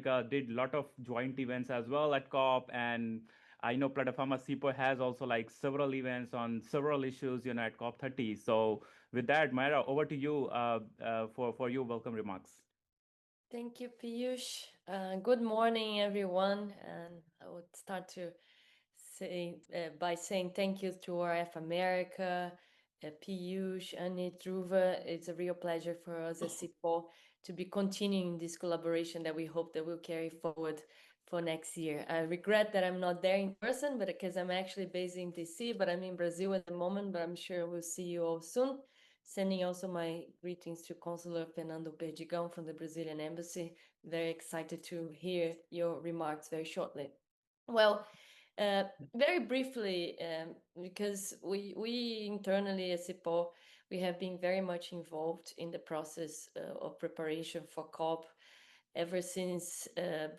did a lot of joint events as well at COP, and I know Plataforma CIPOL has also like several events on several issues, at COP30. So with that, Maiara, over to you for your welcome remarks. Thank you, Piyush. Good morning, everyone. And I would start to say by saying thank you to RF America, Piyush, Annie, Dhruva. It's a real pleasure for us as CIPO to be continuing this collaboration that we hope that will carry forward for next year. I regret that I'm not there in person, but because I'm actually based in DC, but I'm in Brazil at the moment, but I'm sure we'll see you all soon. Sending also my greetings to Consular Fernando Perdigão from the Brazilian Embassy. Very excited to hear your remarks very shortly. Well, very briefly, because we internally at CIPO, we have been very much involved in the process of preparation for COP ever since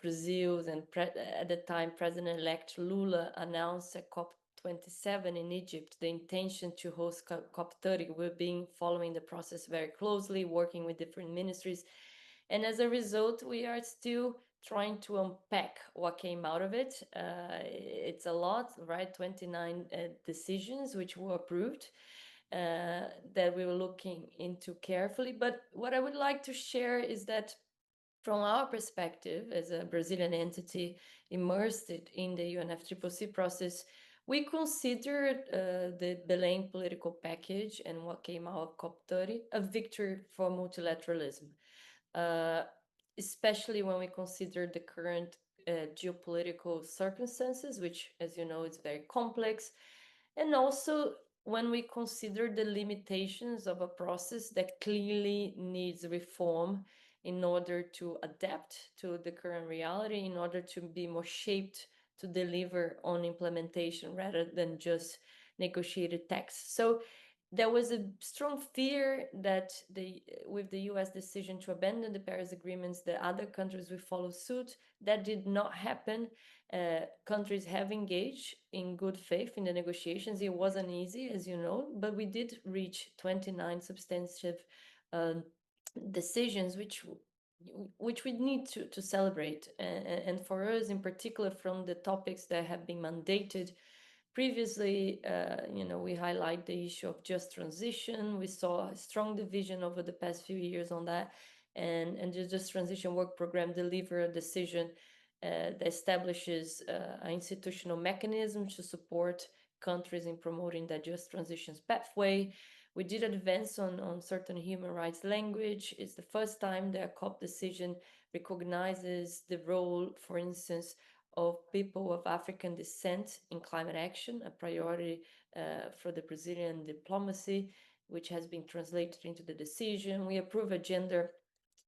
Brazil and at the time President-elect Lula announced at COP27 in Egypt the intention to host COP30. We've been following the process very closely, working with different ministries, and as a result, we are still trying to unpack what came out of it. It's a lot, right? 29 decisions which were approved that we were looking into carefully. But what I would like to share is that from our perspective as a Brazilian entity immersed in the UNFCCC process, we considered the Belém political package and what came out of COP30 a victory for multilateralism, especially when we consider the current geopolitical circumstances, which, as you know, is very complex, and also when we consider the limitations of a process that clearly needs reform in order to adapt to the current reality, in order to be more shaped to deliver on implementation rather than just negotiated text. So there was a strong fear that with the US decision to abandon the Paris agreements, the other countries will follow suit. That did not happen. Countries have engaged in good faith in the negotiations. It wasn't easy, as you know, but we did reach 29 substantive decisions, which we need to celebrate. And for us, in particular, from the topics that have been mandated previously, we highlight the issue of just transition. We saw a strong division over the past few years on that, and the Just Transition Work Program delivered a decision that establishes an institutional mechanism to support countries in promoting that just transitions pathway. We did advance on certain human rights language. It's the first time that a COP decision recognizes the role, for instance, of people of African descent in climate action, a priority for the Brazilian diplomacy, which has been translated into the decision. We approve a gender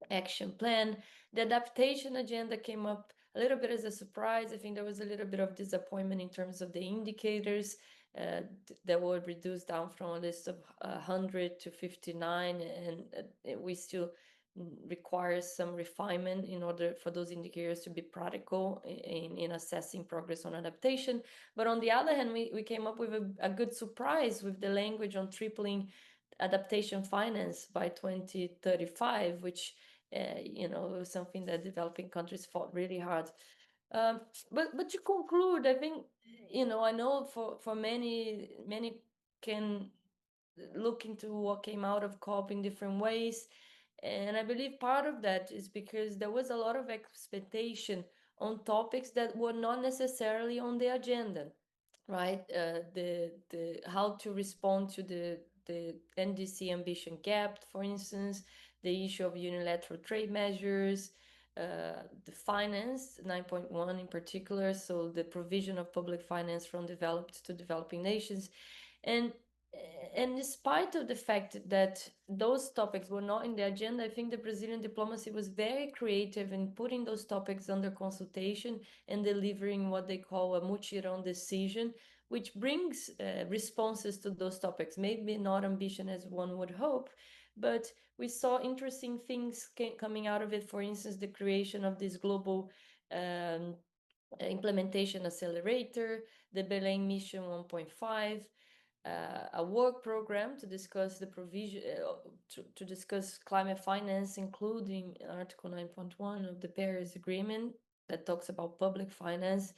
action plan. The adaptation agenda came up a little bit as a surprise. I think there was a little bit of disappointment in terms of the indicators that were reduced down from a list of 100 to 59, and we still require some refinement in order for those indicators to be practical in assessing progress on adaptation. But on the other hand, we came up with a good surprise with the language on tripling adaptation finance by 2035, which was something that developing countries fought really hard. But to conclude, I think, I know for many can look into what came out of COP in different ways. And I believe part of that is because there was a lot of expectation on topics that were not necessarily on the agenda, right? The how to respond to the NDC ambition gap, for instance, the issue of unilateral trade measures, the finance 9.1 in particular, so the provision of public finance from developed to developing nations, and despite of the fact that those topics were not in the agenda, I think the Brazilian diplomacy was very creative in putting those topics under consultation and delivering what they call a mutirão decision, which brings responses to those topics. Maybe not ambition as one would hope, but we saw interesting things coming out of it. For instance, the creation of this global implementation accelerator, the Belém Mission 1.5, a work program to discuss the provision, to discuss climate finance, including Article 9.1 of the Paris Agreement that talks about public finance.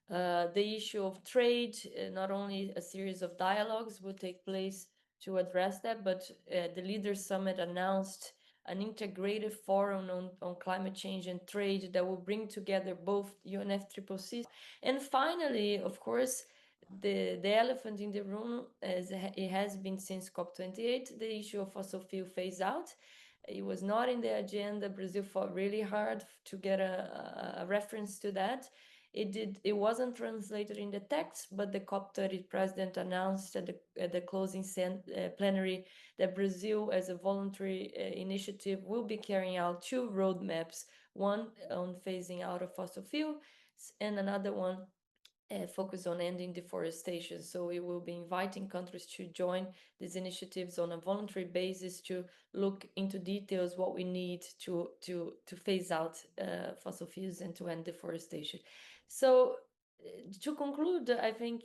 The issue of trade, not only a series of dialogues will take place to address that, but the Leaders Summit announced an integrated forum on climate change and trade that will bring together both UNFCCC. And finally, of course, the elephant in the room, as it has been since COP28, the issue of fossil fuel phase out. It was not in the agenda. Brazil fought really hard to get a reference to that. It wasn't translated in the text, but the COP30 president announced at the closing plenary that Brazil, as a voluntary initiative, will be carrying out 2 roadmaps, one on phasing out of fossil fuels and another one focus on ending deforestation. So we will be inviting countries to join these initiatives on a voluntary basis to look into details what we need to phase out fossil fuels and to end deforestation. So to conclude, I think,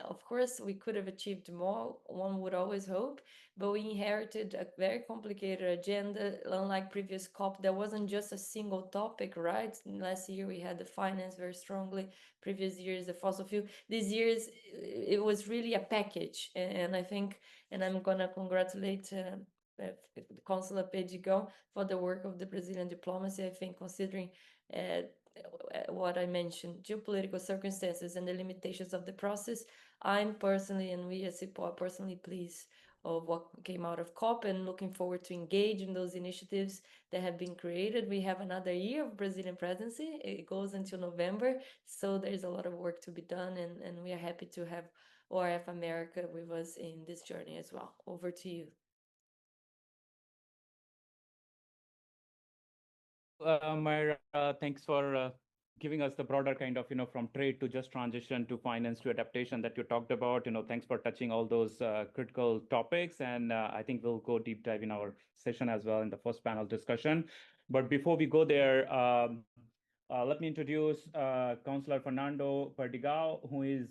of course, we could have achieved more. One would always hope, but we inherited a very complicated agenda. Unlike previous COP, there wasn't just a single topic, right? Last year we had the finance very strongly. Previous years, the fossil fuel. These years, it was really a package. And I think, and I'm going to congratulate Consular Pedigon for the work of the Brazilian diplomacy. I think considering what I mentioned, geopolitical circumstances and the limitations of the process, I'm personally, and we as CIPÓ are personally pleased of what came out of COP and looking forward to engage in those initiatives that have been created. We have another year of Brazilian presidency. It goes until November, so there's a lot of work to be done, and we are happy to have ORF America with us in this journey as well. Over to you. Maiara, thanks for giving us the broader kind of, from trade to just transition to finance to adaptation that you talked about. Thanks for touching all those critical topics. And I think we'll go deep dive in our session as well in the first panel discussion. But before we go there, let me introduce Councillor Fernando Perdigão, who is